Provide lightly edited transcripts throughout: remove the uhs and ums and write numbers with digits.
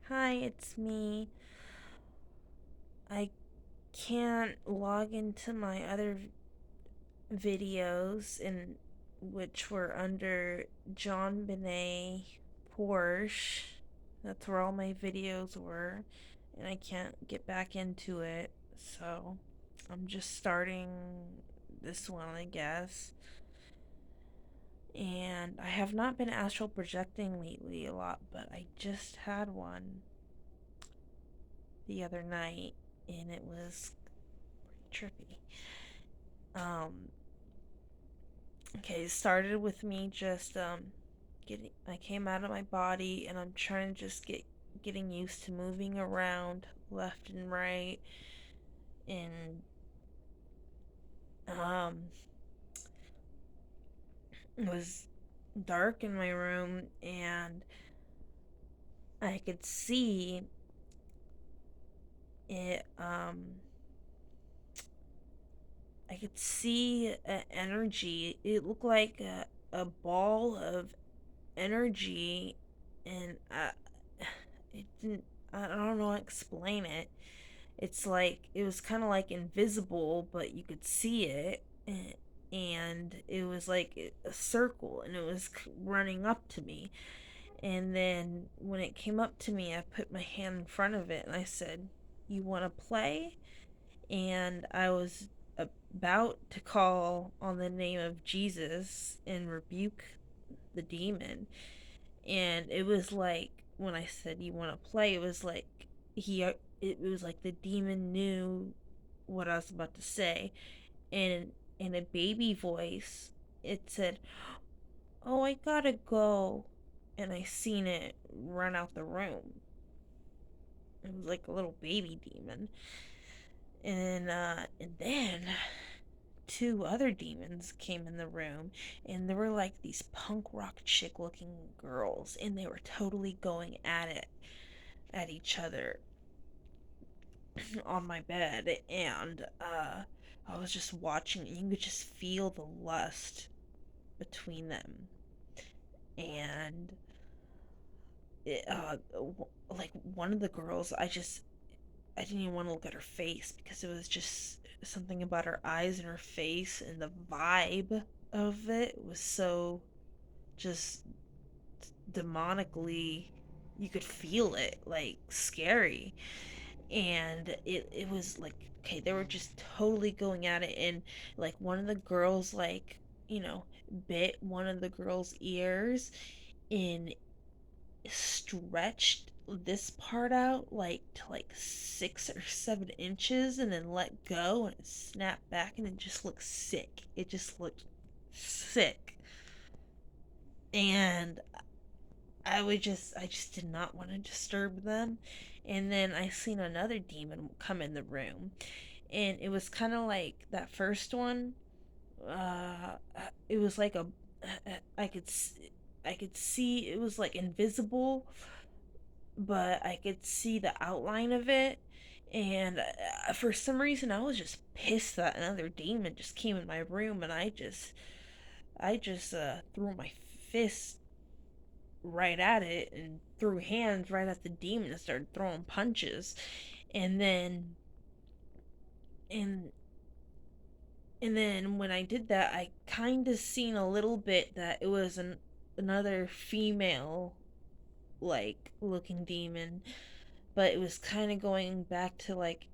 Hi, it's me. I can't log into my other videos in which were under John Benet Porsche. That's where all my videos were, and I can't get back into it. So I'm just starting this one, I guess. And I have not been astral projecting lately a lot, but I just had one the other night, and it was trippy. Um, okay, it started with me just getting. I came out of my body, and I'm trying to just getting used to moving around left and right, and um, it was dark in my room, and I could see it. I could see energy. It looked like a ball of energy, and it didn't. I don't know how to explain it. It's like it was kind of like invisible, but you could see it, and it was like a circle, and it was running up to me. And then when it came up to me, I put my hand in front of it, and I said, "You want to play?" And I was about to call on the name of Jesus and rebuke the demon, and it was like when I said you want to play, it was like it was like the demon knew what I was about to say, and in a baby voice it said, "Oh, I gotta go," and I seen it run out the room. It was like a little baby demon, and then two other demons came in the room, and they were like these punk rock chick looking girls, and they were totally going at each other on my bed. And I was just watching, and you could just feel the lust between them. And it, like one of the girls, I didn't even want to look at her face because it was just something about her eyes and her face, and the vibe of it was so just demonically, you could feel it, like scary. And it was like, okay, they were just totally going at it, and like one of the girls, like, you know, bit one of the girl's ears and stretched this part out like to like 6 or 7 inches, and then let go, and it snapped back, and it just looked sick. It just looked sick. And I just did not want to disturb them. And then I seen another demon come in the room, and it was kind of like that first one. Uh, it was like a I could I could see it was like invisible, but I could see the outline of it. And for some reason, I was just pissed that another demon just came in my room, and I just threw my fist right at it and threw hands right at the demon and started throwing punches. And then and and then when I did that, I kind of seen a little bit that it was another female like looking demon, but it was kind of going back to like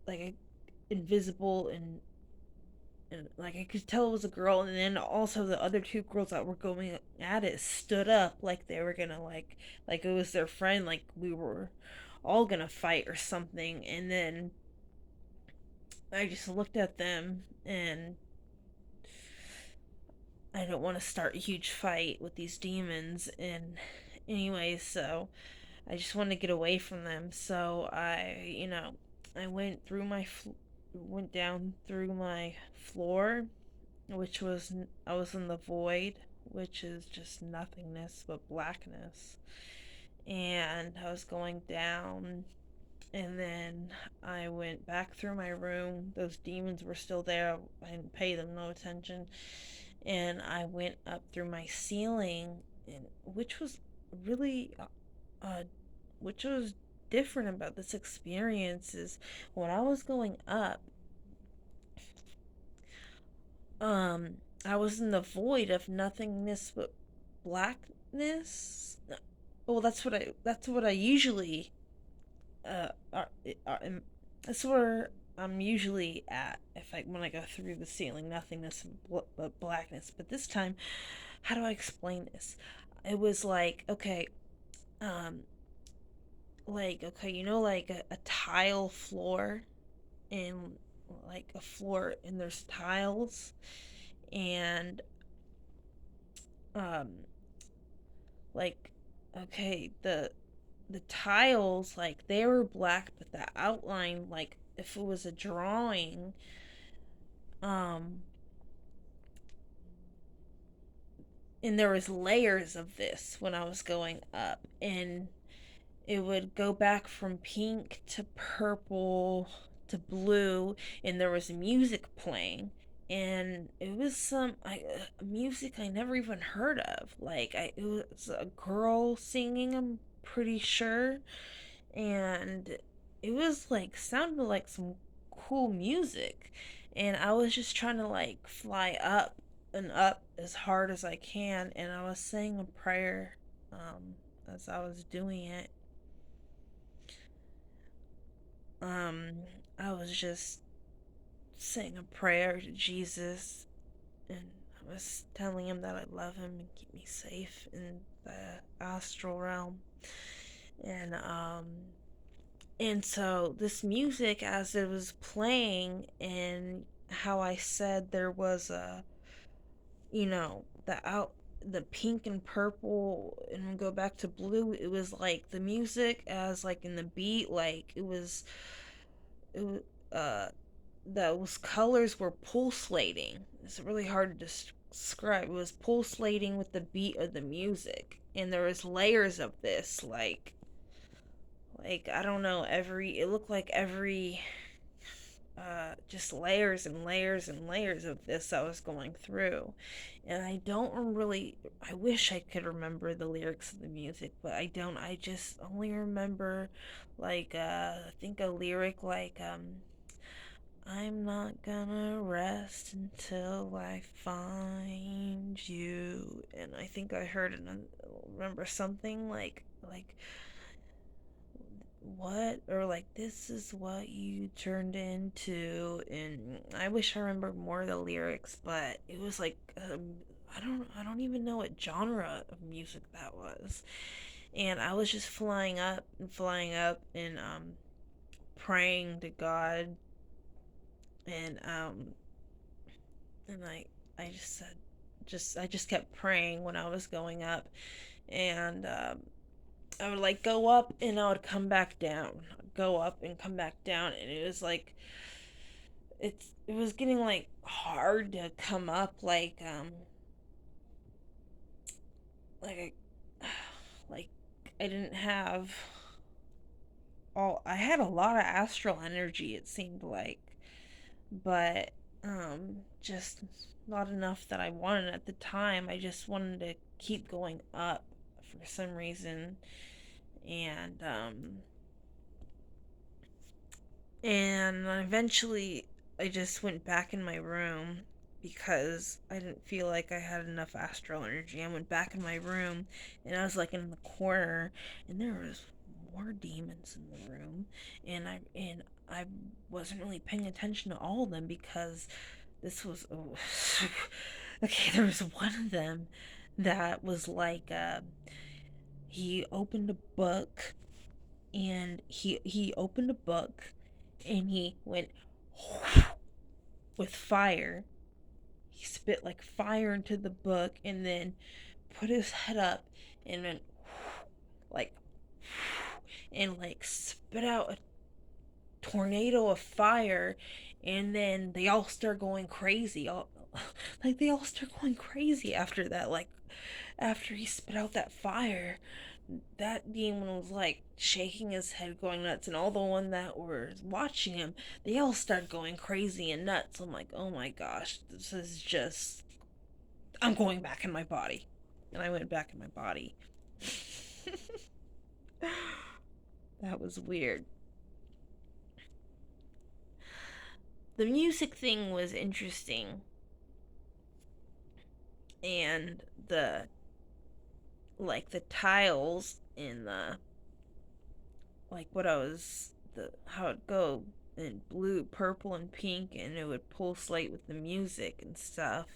a, invisible, and like I could tell it was a girl. And then also the other two girls that were going at it stood up like they were gonna like it was their friend, like we were all gonna fight or something. And then I just looked at them, and I don't want to start a huge fight with these demons. And anyways, so I just wanted to get away from them. So I went through went down through my floor, which was I was in the void, which is just nothingness but blackness. And I was going down, and then I went back through my room. Those demons were still there. I didn't pay them no attention. And I went up through my ceiling, and which was really which was different about this experience is when I was going up, um, I was in the void of nothingness but blackness. Well, that's what I usually uh, are, are, that's where I'm usually at if I when I go through the ceiling, nothingness but blackness. But this time, how do I explain this? It was like um, okay, like a tile floor and like a floor and there's tiles and um like okay the tiles like they were black but the outline like if it was a drawing um and there was layers of this when I was going up and it would go back from pink to purple to blue and there was music playing and it was music I never even heard of it was a girl singing I'm pretty sure and it was like sounded like some cool music and I was just trying to like fly up and up as hard as I can and I was saying a prayer as I was doing it um I was just saying a prayer to Jesus and I was telling him that I love him and keep me safe in the astral realm and so this music as it was playing and how I said there was a the pink and purple and we go back to blue it was like the music as like in the beat like it was those colors were pulsating. It's really hard to describe. It was pulsating with the beat of the music, and there was layers of this. Like I don't know. It looked like every just layers and layers and layers of this I was going through, and I don't really. I wish I could remember the lyrics of the music, but I don't. I just only remember I think a lyric I'm not gonna rest until I find you. And I think I heard and remember something like what or like this is what you turned into. And I wish I remembered more of the lyrics, but it was like I don't even know what genre of music that was. And I was just flying up and praying to God and I just said I just kept praying when I was going up and I would like go up and I would come back down go up and come back down and it was like it was getting like hard to come up like I, like I didn't have all I had a lot of astral energy it seemed like but just not enough that I wanted at the time. I just wanted to keep going up for some reason and eventually I just went back in my room because I didn't feel like I had enough astral energy. I went back in my room and I was like in the corner and there was more demons in the room and I wasn't really paying attention to all of them because this was okay there was one of them that was he opened a book and he opened a book and he went with fire he spit like fire into the book and then put his head up and went like and like spit out a tornado of fire and then they all start going crazy they all start going crazy after that after he spit out that fire that demon was like shaking his head going nuts and all the one that were watching him they all started going crazy and nuts I'm like oh my gosh this is just I'm going back in my body and I went back in my body That was weird. The music thing was interesting, and the tiles in the like what I was the how it go in blue, purple, and pink, and it would pulsate with the music and stuff.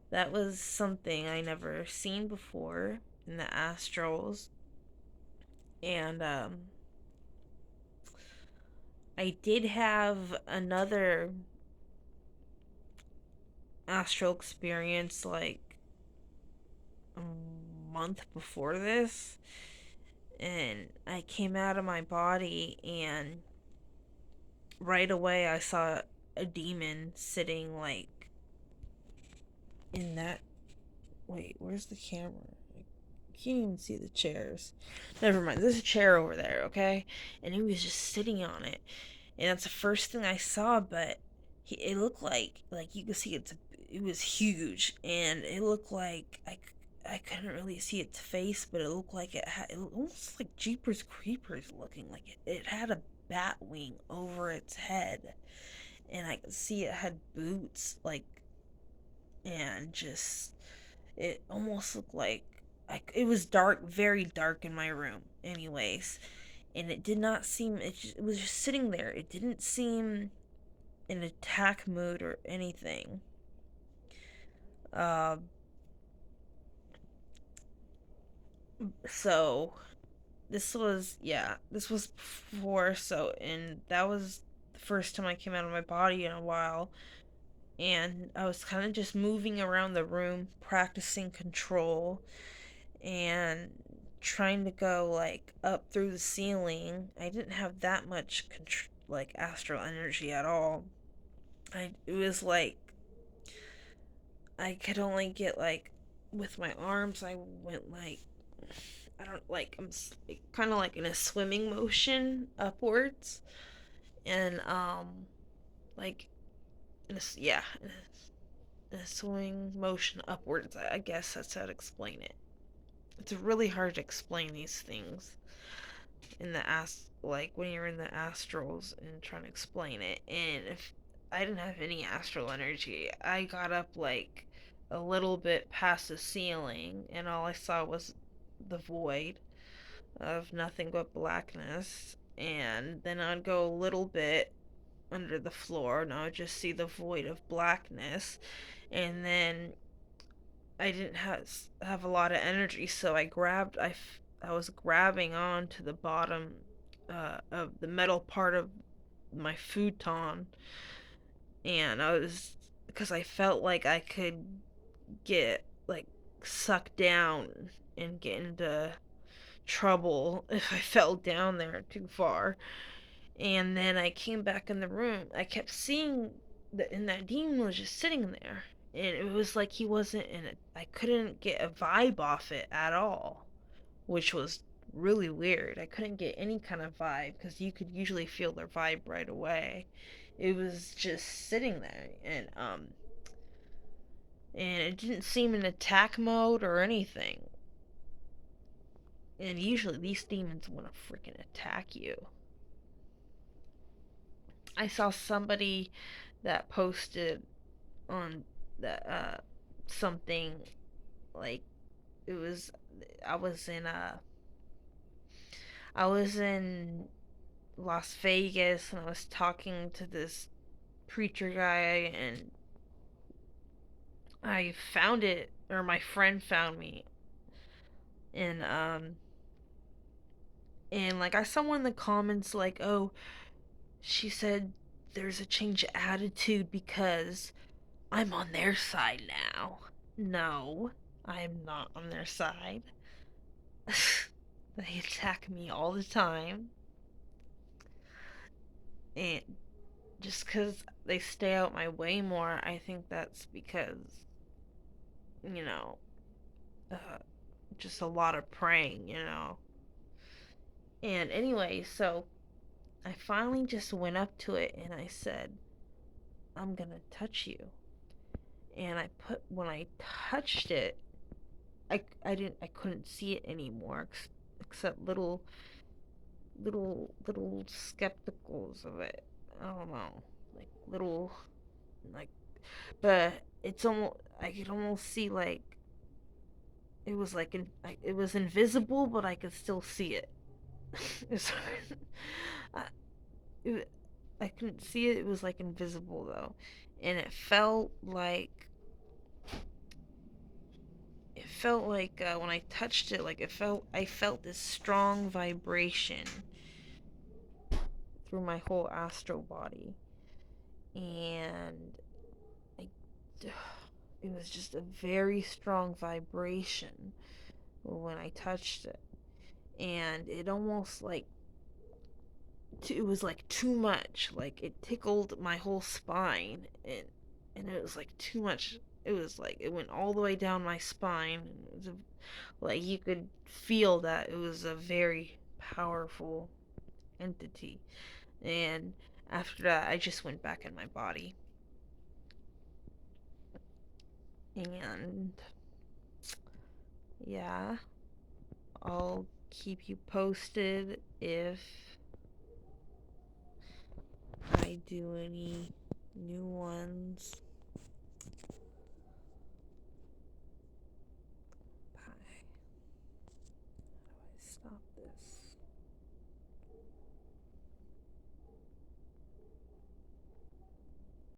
That was something I never seen before in the astrals, and I did have another astral experience like a month before this, and I came out of my body, and right away I saw a demon sitting like in that. Wait, where's the camera? I can't even see the chairs. Never mind. There's a chair over there, okay? And he was just sitting on it, and that's the first thing I saw. But it looked like you could see it was huge, and it looked like I couldn't really see its face, but it looked like it almost like Jeepers Creepers looking like it had a bat wing over its head, and I could see it had boots like and just it almost looked like it was dark, very dark in my room anyways, and it did not seem it was just sitting there. It didn't seem in attack mood or anything. uh so this was before, so and that was the first time I came out of my body in a while, and I was kind of just moving around the room practicing control and trying to go like up through the ceiling. I didn't have that much like astral energy at all. It was like I could only get like with my arms. I went like I don't like I'm kind of like in a swimming motion upwards, and like in a swimming motion upwards. I guess that's how to explain it. It's really hard to explain these things in the like when you're in the astrals and trying to explain it. And if I didn't have any astral energy, I got up like a little bit past the ceiling, and all I saw was the void of nothing but blackness. And then I'd go a little bit under the floor, and I would just see the void of blackness. And then I didn't have a lot of energy, so I was grabbing on to the bottom of the metal part of my futon, and I was because I felt like I could get like sucked down and get into trouble if I fell down there too far. And then I came back in the room. I kept seeing and that demon was just sitting there, and it was like he wasn't in it. I couldn't get a vibe off it at all, which was really weird. I couldn't get any kind of vibe because you could usually feel their vibe right away. It was just sitting there, and it didn't seem in attack mode or anything. And usually these demons want to freaking attack you. I saw somebody that posted on the something like it was I was in I was in Las Vegas, and I was talking to this preacher guy, and I found it, or my friend found me, and like I saw one in the comments like, oh, she said there's a change of attitude because I'm on their side now. No, I'm not on their side. They attack me all the time, and just because they stay out my way more, I think that's because, you know, uh, just a lot of praying. And anyway, so I finally just went up to it and I said, I'm gonna touch you. And when I touched it, I couldn't see it anymore except little little skepticals of it. I don't know, like little like, but it's almost I could almost see like it was like it was invisible, but I could still see it. It's I, it, I couldn't see it. It was like invisible though, and it felt like when I touched it, like I felt this strong vibration through my whole astral body, and I, it was just a very strong vibration when I touched it, and it almost like it was like too much. Like it tickled my whole spine, and it was like too much. It was like it went all the way down my spine. And it was like you could feel that it was a very powerful entity. And after that, I just went back in my body. And yeah, I'll keep you posted if I do any new ones. Bye. How do I stop this?